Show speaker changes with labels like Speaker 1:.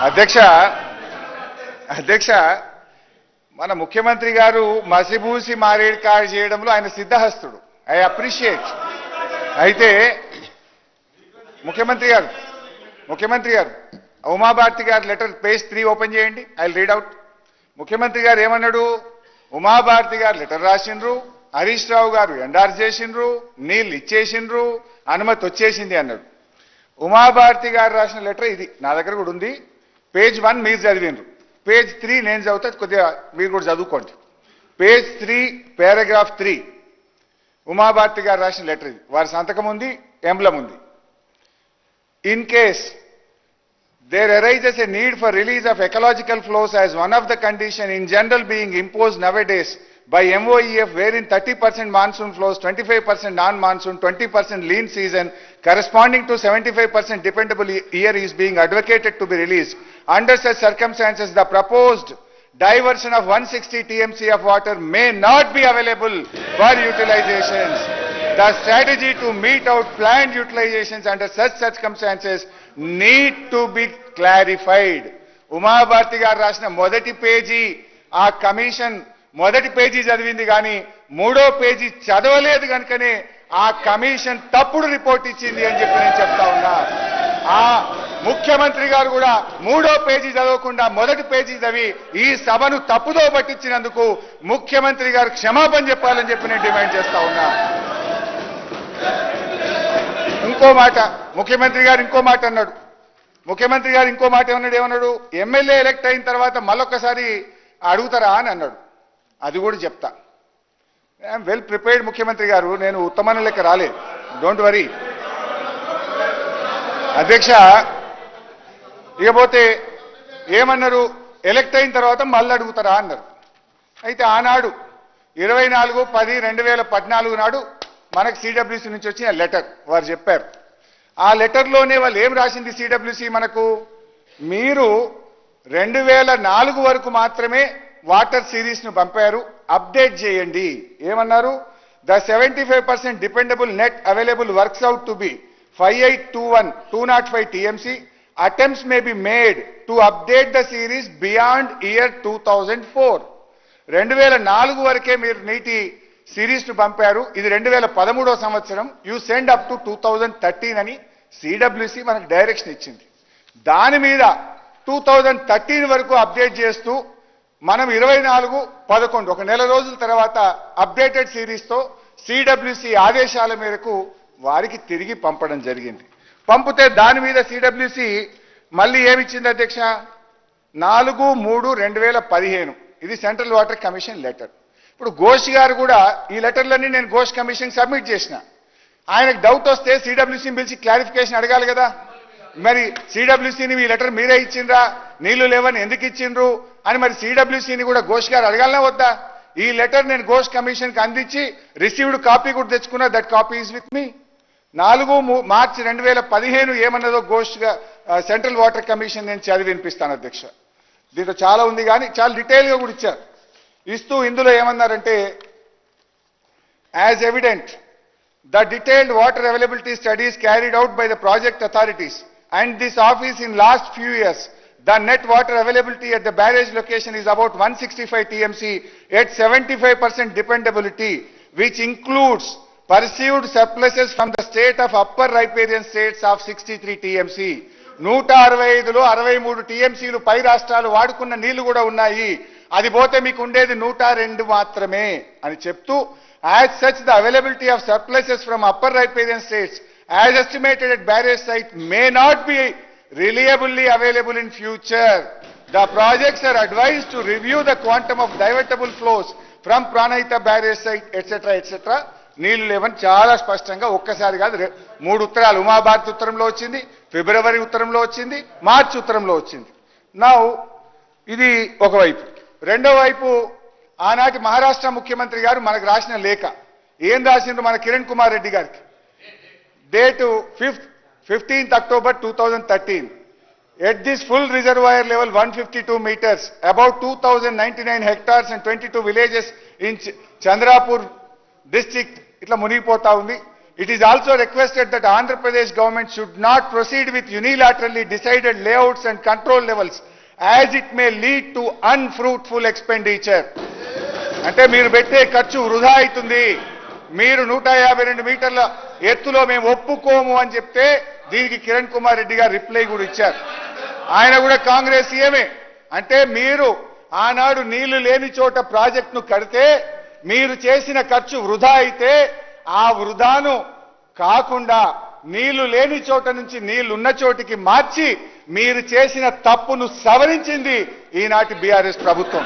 Speaker 1: అధ్యక్ష అధ్యక్ష మన ముఖ్యమంత్రి గారు మసిబూసి మారేడుకాయ చేయడంలో ఆయన సిద్ధహస్తుడు. I appreciate. అయితే ముఖ్యమంత్రి గారు ఉమాభారతి గారి లెటర్ పేజ్ 3 ఓపెన్ చేయండి. I read out. ముఖ్యమంత్రి గారు ఏమన్నాడు? ఉమాభారతి గారు లెటర్ రాసిండ్రు, హరీష్ రావు గారు ఎండార్స్ చేసిండ్రు, నీళ్ళు ఇచ్చేసిండ్రు, అనుమతి వచ్చేసింది అన్నాడు. ఉమాభారతి గారు రాసిన లెటర్ ఇది నా దగ్గర కూడా ఉంది. పేజ్ 1 మీరు చదివిండ్రు, పేజ్ 3 నేను చదువుతా, కొద్దిగా మీరు కూడా చదువుకోండి. పేజ్ 3 పారాగ్రాఫ్ 3 ఉమాభారతి గారు రాసిన లెటర్ ఇది. వారి సంతకం ఉంది, ఎంబ్లం ఉంది. In case there arises a need for release of ecological flows as one of the conditions in general being imposed nowadays by MOEF, wherein 30% monsoon flows, 25% non-monsoon, 20% lean season, corresponding to 75% dependable year is being advocated to be released. Under such circumstances, the proposed diversion of 160 TMC of water may not be available for utilizations. The strategy to meet out planned utilizations under such circumstances need to be clarified. Uma Bharti గారు రాసిన మొదటి page ఆ commission మొదటి page చదివింది కానీ మూడో page చదవలేదు కనుకనే ఆ కమిషన్ తప్పుడు రిపోర్ట్ ఇచ్చింది అని చెప్పి నేను చెప్తా ఉన్నా. ఆ ముఖ్యమంత్రి గారు కూడా మూడో పేజీ చదవకుండా మొదటి పేజీ చదివి ఈ సభను తప్పుదో పట్టించినందుకు ముఖ్యమంత్రి గారు క్షమాపణ చెప్పాలని చెప్పి నేను డిమాండ్ చేస్తా ఉన్నా. ఇంకో మాట ముఖ్యమంత్రి గారు ఇంకో మాట అన్నాడు. ఏమన్నాడు? ఎమ్మెల్యే ఎలక్ట్ అయిన తర్వాత మళ్ళొక్కసారి అడుగుతారా అని అన్నాడు. అది కూడా చెప్తా. ఐఎమ్ వెల్ ప్రిపేర్డ్ ముఖ్యమంత్రి గారు, నేను ఉత్తమన లెక్క రాలేదు, డోంట్ వరీ. అధ్యక్ష ఇకపోతే ఏమన్నారు? ఎలక్ట్ అయిన తర్వాత మళ్ళీ అడుగుతారా అన్నారు. అయితే ఆనాడు 24/10/2014 నాడు మనకు సిడబ్ల్యూసీ నుంచి వచ్చిన లెటర్ వారు చెప్పారు. ఆ లెటర్లోనే వాళ్ళు ఏం రాసింది సిడబ్ల్యూసీ మనకు? మీరు 2004 వరకు మాత్రమే వాటర్ సిరీస్ ను పంపారు, అప్డేట్ చేయండి. ఏమన్నారు? The 75% dependable net available works out to be 5821-205 TMC. Attempts may be made to update the series beyond year 2004. 2004 వరకే మీరు నీటి సిరీస్ ను పంపారు, ఇది 2013వ సంవత్సరం, యూ సెండ్ అప్ టు 2013 అని సిడబ్ల్యూసీ మనకు డైరెక్షన్ ఇచ్చింది. దాని మీద 2013 వరకు అప్డేట్ చేస్తూ మనం 24/11 ఒక నెల రోజుల తర్వాత అప్డేటెడ్ సిరీస్ తో సిడబ్ల్యూసీ ఆదేశాల మేరకు వారికి తిరిగి పంపడం జరిగింది. పంపితే దాని మీద సిడబ్ల్యూసీ మళ్ళీ ఏమిచ్చింది అధ్యక్ష? 4/3/2015 ఇది సెంట్రల్ వాటర్ కమిషన్ లెటర్. ఇప్పుడు ఘోష్ గారు కూడా ఈ లెటర్లన్నీ నేను ఘోష్ కమిషన్ సబ్మిట్ చేసిన. ఆయనకు డౌట్ వస్తే సిడబ్ల్యూసీని పిలిచి క్లారిఫికేషన్ అడగాలి కదా. మరి సిడబ్ల్యూసీని ఈ లెటర్ మీరే ఇచ్చిండ్రా, నీళ్లు లేవని ఎందుకు ఇచ్చిండ్రు అని మరి సిడబ్ల్యూసీని కూడా ఘోష్ గారు అడగాలనే వద్దా? ఈ లెటర్ నేను ఘోష్ కమిషన్కి అందించి రిసీవ్డ్ కాపీ కూడా తెచ్చుకున్నా. That copy is with me. 4 March 2015 ఏమన్నదో ఘోష్ సెంట్రల్ వాటర్ కమిషన్ నేను చదివి వినిపిస్తాను అధ్యక్ష. దీంట్లో చాలా ఉంది కానీ చాలా డీటెయిల్గా కూడా ఇచ్చారు. ఇస్తూ ఇందులో ఏమన్నారంటే, as evident the detailed water availability studies carried out by the project authorities and this office in last few years, the net water availability at the barrage location is about 165 TMC at 75% dependability, which includes perceived surpluses from the state of upper riparian states of 63 TMC. 165లో 63 TMCలు పై రాష్ట్రాలు వాడుకున్న నీళ్లు కూడా ఉన్నాయి. అది పోతే మీకు ఉండేది 102 మాత్రమే అని చెప్తూ, as such the availability of surpluses from upper riparian states as estimated at barrage site may not be reliably available in future. The projects are advised to review the quantum of divertible flows from Pranahita barrage site etc. నీళ్లు లేవని చాలా స్పష్టంగా ఒక్కసారి కాదు 3 ఉత్తరాలు, ఉమాభారతి ఉత్తరంలో వచ్చింది, ఫిబ్రవరి ఉత్తరంలో వచ్చింది, మార్చి ఉత్తరంలో వచ్చింది. నౌ ఇది ఒకవైపు. రెండో వైపు ఆనాటి మహారాష్ట్ర ముఖ్యమంత్రి గారు మనకు రాసిన లేఖ ఏం రాసిండ్రు మన కిరణ్ కుమార్ రెడ్డి గారికి? Date 15th October 2013. At this full reservoir level 152 meters, about 2099 hectares and 22 villages in Chandrapur district ఇట్లా మునిగిపోతా ఉంది. It is also requested that Andhra Pradesh government should not proceed with unilaterally decided layouts and control levels as it may lead to unfruitful expenditure. అంటే మీరు పెట్టే ఖర్చు వృధా అవుతుంది. మీరు 152 మీటర్ల ఎత్తులో మేము ఒప్పుకోము అని చెప్తే దీనికి కిరణ్ కుమార్ రెడ్డి గారు రిప్లై కూడా ఇచ్చారు. ఆయన కూడా కాంగ్రెస్ సీఎమే. అంటే మీరు ఆనాడు నీళ్లు లేని చోట ప్రాజెక్టును కడితే మీరు చేసిన ఖర్చు వృధా అయితే ఆ వృధాను కాకుండా నీళ్లు లేని చోట నుంచి నీళ్లున్న చోటికి మార్చి మీరు చేసిన తప్పును సవరించింది ఈనాటి బీఆర్ఎస్ ప్రభుత్వం.